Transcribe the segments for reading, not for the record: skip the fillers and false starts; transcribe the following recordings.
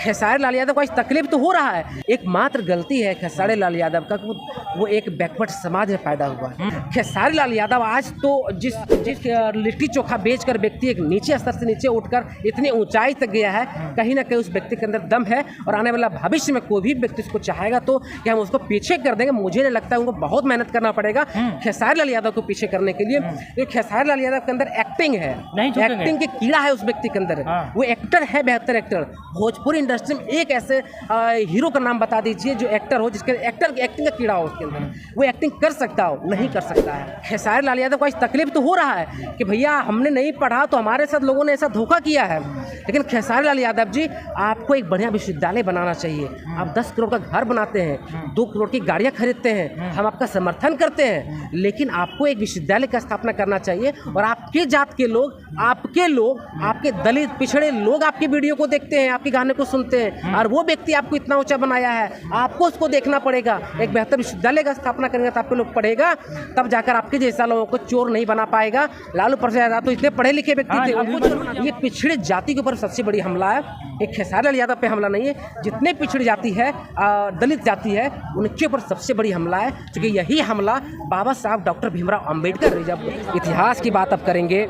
खेसारी लाल यादव को आज तकलीफ तो हो रहा है, एकमात्र गलती है खेसारी लाल यादव का, वो एक बैकवर्ड समाज में पैदा हुआ है। खेसारी लाल यादव आज तो जिस लिट्टी चोखा बेचकर व्यक्ति एक नीचे स्तर से नीचे उठकर इतनी ऊंचाई तक गया है, कहीं ना कहीं उस व्यक्ति के अंदर दम है और आने वाला भविष्य में कोई भी व्यक्ति उसको चाहेगा तो क्या हम उसको पीछे कर देंगे। मुझे नहीं लगता है, उनको बहुत मेहनत करना पड़ेगा खेसारी लाल यादव को पीछे करने के लिए, क्योंकि खेसारी लाल यादव के अंदर एक्टिंग है, एक्टिंग के कीड़ा है उस व्यक्ति के अंदर। वो एक्टर है, बेहतर एक्टर। भोजपुरी इंडस्ट्री में एक ऐसे हीरो का नाम बता दीजिए जो एक्टर हो, जिसके एक्टिंग का कीड़ा हो उसके अंदर, वो एक्टिंग कर सकता हो, नहीं कर सकता है। खेसारी लाल यादव को आज तकलीफ तो हो रहा है कि भैया हमने नहीं पढ़ा तो हमारे साथ लोगों ने ऐसा धोखा किया है, लेकिन खेसारी लाल यादव जी आपको एक बढ़िया विश्वविद्यालय बनाना चाहिए। आप 10 करोड़ का घर बनाते हैं, 2 करोड़ की गाड़ियां खरीदते हैं, हम आपका समर्थन करते हैं, लेकिन आपको एक विश्वविद्यालय का स्थापना करना चाहिए। और आपके जात के लोग, आपके दलित पिछड़े लोग आपके वीडियो को देखते हैं, आपके गाने को सुनते हैं, और वो व्यक्ति आपको इतना ऊंचा बनाया है, आपको उसको देखना पड़ेगा। एक बेहतर विश्वविद्यालय का स्थापना करेंगे तो आपके लोग पढ़ेगा, तब जाकर आपके जैसा लोगों को चोर नहीं बना पाएगा। लालू प्रसाद यादव तो इतने पढ़े लिखे व्यक्ति थे। ये पिछड़े जाति के ऊपर सबसे बड़ी हमला है, एक खेसारी लाल यादव पे हमला नहीं है। जितने पिछड़ी जाति है, दलित जाति है, उनके ऊपर सबसे बड़ी हमला है, क्योंकि यही हमला बाबा साहब डॉक्टर भीमराव अंबेडकर। जब इतिहास की बात अब करेंगे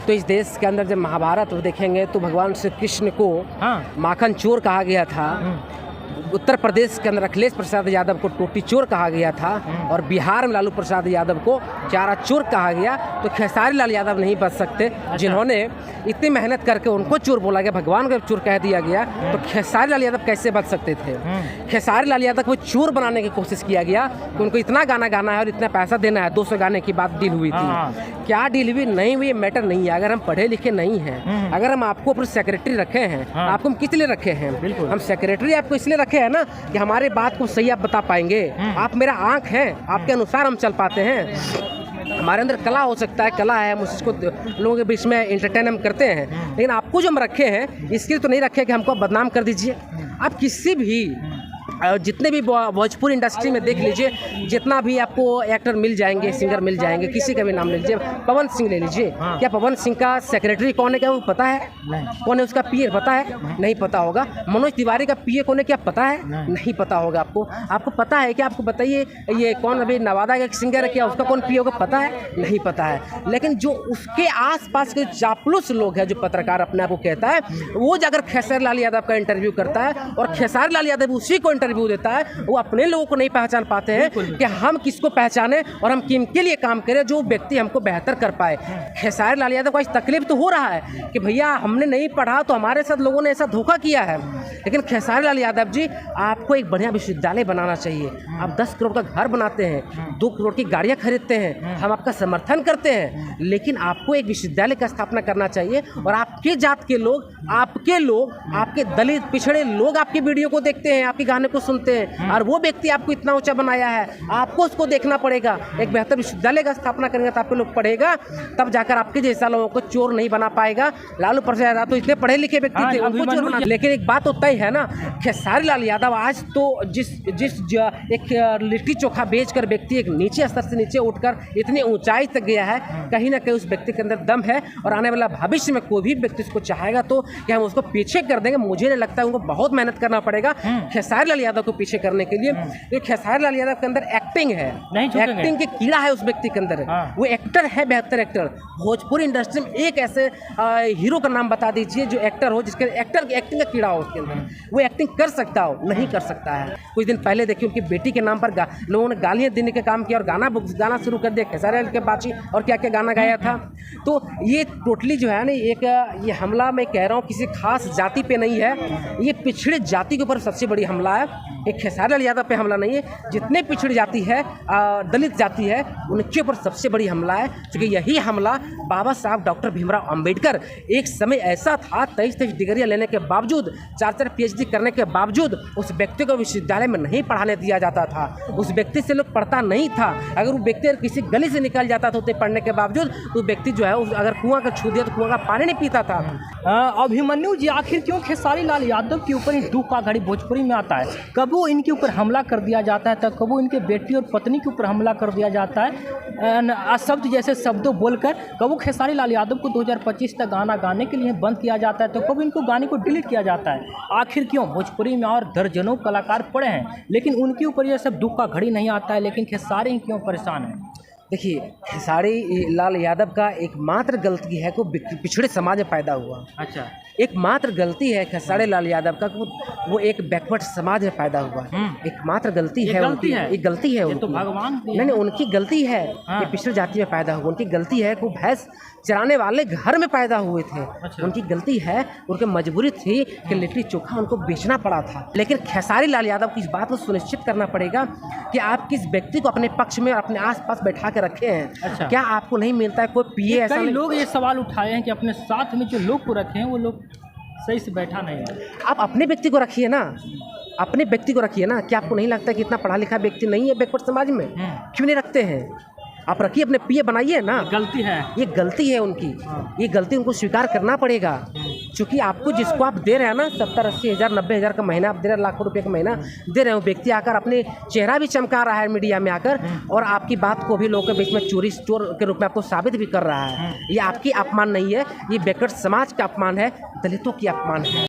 तो इस देश के अंदर जब महाभारत देखेंगे तो भगवान श्री कृष्ण को माखन चोर कहा गया था, उत्तर प्रदेश के अंदर अखिलेश प्रसाद यादव को टोटी चोर कहा गया था, और बिहार में लालू प्रसाद यादव को चारा चोर कहा गया। तो खेसारी लाल यादव नहीं बच सकते, जिन्होंने इतनी मेहनत करके उनको चोर बोला गया, भगवान को चोर कह दिया गया, तो खेसारी लाल यादव कैसे बच सकते थे। खेसारी लाल यादव को चोर बनाने की कोशिश किया गया कि उनको इतना गाना गाना है और इतना पैसा देना है। 200 गाने की बात डील हुई थी, क्या डील हुई नहीं हुई मैटर नहीं है। अगर हम पढ़े लिखे नहीं हैं, अगर हम आपको अपने सेक्रेटरी रखे हैं, आपको हम किस लिए रखे हैं? हम सेक्रेटरी आपको इसलिए रखे है ना कि हमारे बात को सही आप बता पाएंगे। आप मेरा आंख हैं, आपके अनुसार हम चल पाते हैं। हमारे अंदर कला हो सकता है, कला है, हम उसको लोगों के बीच में एंटरटेन हम करते हैं, लेकिन आपको जो हम रखे हैं इसके लिए तो नहीं रखे कि हमको बदनाम कर दीजिए। आप किसी भी जितने भी भोजपुरी इंडस्ट्री में देख लीजिए, जितना भी आपको एक्टर मिल जाएंगे, सिंगर मिल जाएंगे, किसी का भी नाम ले लीजिए, पवन सिंह ले लीजिए। क्या पवन सिंह का सेक्रेटरी कौन है, क्या वो पता है? कौन है उसका पीए पता है? नहीं पता होगा। मनोज तिवारी का पीए कौन है, क्या पता है? नहीं पता होगा। आपको पता है क्या? आपको बताइए ये कौन अभी नवादा का एक सिंगर है, क्या उसका कौन पीए होगा? पता है? नहीं पता है। लेकिन जो उसके आसपास के चापलूस लोग हैं, जो पत्रकार अपने आप को कहता है, वो जाकर खेसारी लाल यादव का इंटरव्यू करता है और खेसारी लाल यादव उसी को इंटरव्यू देता है। वो अपने लोगों को नहीं पहचान पाते हैं कि हम किसको पहचाने और हम किनके लिए काम करें, जो व्यक्ति हमको बेहतर कर पाए। खेसारी लाल यादव को आज तकलीफ तो हो रहा है कि भैया हमने नहीं पढ़ा तो हमारे साथ लोगों ने ऐसा धोखा किया है, लेकिन खेसारी लाल यादव जी आपको एक बढ़िया विश्वविद्यालय बनाना चाहिए। आप 10 करोड़ का घर बनाते हैं, 2 करोड़ की गाड़ियां खरीदते हैं, हम आपका समर्थन करते हैं, लेकिन आपको एक विश्वविद्यालय का स्थापना करना चाहिए। और आपके जात के लोग, आपके दलित पिछड़े लोग आपके वीडियो को देखते हैं, आपके गाने को सुनते हैं, और वो व्यक्ति आपको इतना ऊंचा बनाया है, आपको उसको देखना पड़ेगा। एक बेहतर विश्वविद्यालय का स्थापना करेंगे तो आपके लोग पढ़ेगा, तब जाकर आपके जैसा लोगों को चोर नहीं बना पाएगा। लालू प्रसाद यादव तो इतने पढ़े लिखे व्यक्ति थे, उनको चोर बना। लेकिन एक बात तो तय है ना, खेसारी लाल यादव आज तो एक लिट्टी चोखा बेचकर व्यक्ति एक नीचे स्तर से नीचे उठकर इतनी ऊंचाई तक गया है, कहीं ना कहीं उस व्यक्ति के अंदर दम है, और आने वाला भविष्य में कोई भी व्यक्ति उसको चाहेगा तो क्या हम उसको पीछे कर देंगे। मुझे नहीं लगता है, उनको बहुत मेहनत करना पड़ेगा खेसारी लाल यादव को पीछे करने के लिए, क्योंकि खेसारी लाल यादव के अंदर एक्टिंग है, एक्टिंग के कीड़ा है उस व्यक्ति के अंदर। वो एक्टर है, बेहतर एक्टर। भोजपुरी इंडस्ट्री में एक ऐसे हीरो का नाम बता दीजिए जो एक्टर हो, जिसके एक्टिंग का कीड़ा हो उसके अंदर, वो एक्टिंग कर सकता हो, नहीं कर सकता है। कुछ दिन पहले देखिए उनकी बेटी के नाम पर लोगों ने गालियां देने का काम किया और गाना शुरू कर दिया खेसारी लाल के बाची, और क्या क्या गाना गाया था। तो ये टोटली जो है ना, ये हमला मैं कह रहा हूँ किसी खास जाति पे नहीं है, ये पिछड़े जाति के ऊपर सबसे बड़ी हमला है। एक खेसारी लाल यादव पे हमला नहीं है, जितने पिछड़ी जाति है, दलित जाति है, उनके ऊपर सबसे बड़ी हमला है, क्योंकि यही हमला बाबा साहब डॉक्टर भीमराव अंबेडकर, एक समय ऐसा था 23 डिग्रियां लेने के बावजूद, 4 PhD करने के बावजूद उस व्यक्ति को विश्वविद्यालय में नहीं पढ़ाने दिया जाता था। उस व्यक्ति से लोग पढ़ता नहीं था। अगर वो व्यक्ति किसी गली से निकल जाता था उतने पढ़ने के बावजूद, तो व्यक्ति जो है अगर कुआं का छू दिया तो कुआं का पानी नहीं पीता था। अभिमन्यु जी, आखिर क्यों खेसारी लाल यादव के ऊपर ही दुख का घड़ी भोजपुरी में आता है? कबो इनके ऊपर हमला कर दिया जाता है, तो कबो इनके बेटी और पत्नी के ऊपर हमला कर दिया जाता है अशब्द जैसे शब्दों बोलकर। कबो खेसारी लाल यादव को 2025 तक गाना गाने के लिए बंद किया जाता है, तो कबो इनको गाने को डिलीट किया जाता है। आखिर क्यों? भोजपुरी में और दर्जनों कलाकार पड़े हैं, लेकिन उनके ऊपर यह सब दुख का घड़ी नहीं आता है, लेकिन खेसारी ही क्यों परेशान है? देखिए, खेसारी लाल यादव का एकमात्र गलती है कि वो पिछड़े समाज में पैदा हुआ। अच्छा। एकमात्र गलती है खेसारी लाल यादव का कि वो एक बैकवर्ड समाज में पैदा हुआ। एकमात्र गलती है उनकी, एक गलती है उनकी। तो भगवान नहीं, उनकी गलती है कि पिछड़ी जाति में पैदा हुआ। उनकी गलती है कि वो भैंस चराने वाले घर में पैदा हुए थे। अच्छा। उनकी गलती है, उनकी मजबूरी थी कि लिट्टी चोखा उनको बेचना पड़ा था। लेकिन खेसारी लाल यादव की इस बात को सुनिश्चित करना पड़ेगा कि आप किस व्यक्ति को अपने पक्ष में अपने आसपास बैठा के रखे हैं। अच्छा। क्या आपको नहीं मिलता है कोई पीए? ऐसा कई लोग ये सवाल उठाए हैं कि अपने साथ में जो लोग को रखे हैं वो लोग सही से बैठा नहीं है। आप अपने व्यक्ति को रखिए ना, अपने व्यक्ति को रखिए ना। क्या आपको नहीं लगता कि इतना पढ़ा लिखा व्यक्ति नहीं है बैकवर्ड समाज में? क्यों नहीं रखते हैं? आप रखिए, अपने पीए बनाइए ना। गलती है, ये गलती है उनकी। ये गलती उनको स्वीकार करना पड़ेगा, क्योंकि आपको जिसको आप दे रहे हैं ना 70-80 हज़ार 90 हज़ार का महीना आप दे रहे हैं, लाखों रुपए का महीना दे रहे हो, व्यक्ति आकर अपने चेहरा भी चमका रहा है मीडिया में आकर, और आपकी बात को भी लोगों के बीच में चोर के रूप में आपको साबित भी कर रहा है। ये आपकी अपमान नहीं है, ये बैकवर्ड समाज का अपमान है, दलितों की अपमान है।